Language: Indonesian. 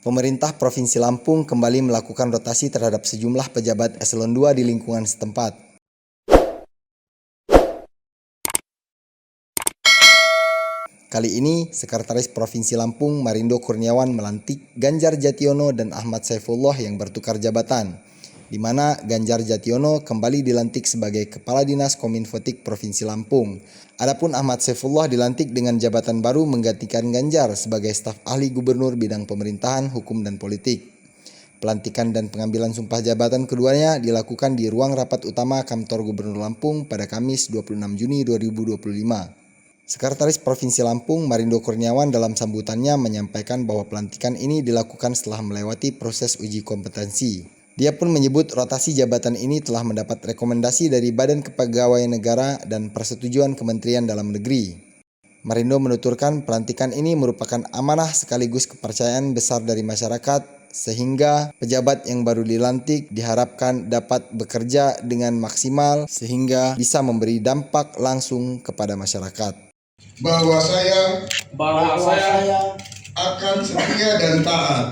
Pemerintah Provinsi Lampung kembali melakukan rotasi terhadap sejumlah pejabat eselon 2 di lingkungan setempat. Kali ini, Sekretaris Provinsi Lampung Marindo Kurniawan melantik Ganjar Jationo dan Ahmad Saifullah yang bertukar jabatan, di mana Ganjar Jationo kembali dilantik sebagai Kepala Dinas Kominfotik Provinsi Lampung. Adapun Ahmad Saifullah dilantik dengan jabatan baru menggantikan Ganjar sebagai staf ahli gubernur bidang pemerintahan, hukum, dan politik. Pelantikan dan pengambilan sumpah jabatan keduanya dilakukan di ruang rapat utama Kantor Gubernur Lampung pada Kamis 26 Juni 2025. Sekretaris Provinsi Lampung Marindo Kurniawan dalam sambutannya menyampaikan bahwa pelantikan ini dilakukan setelah melewati proses uji kompetensi. Dia pun menyebut rotasi jabatan ini telah mendapat rekomendasi dari Badan Kepegawaian Negara dan persetujuan Kementerian Dalam Negeri. Marindo menuturkan pelantikan ini merupakan amanah sekaligus kepercayaan besar dari masyarakat, sehingga pejabat yang baru dilantik diharapkan dapat bekerja dengan maksimal sehingga bisa memberi dampak langsung kepada masyarakat. Bahwa saya akan setia dan taat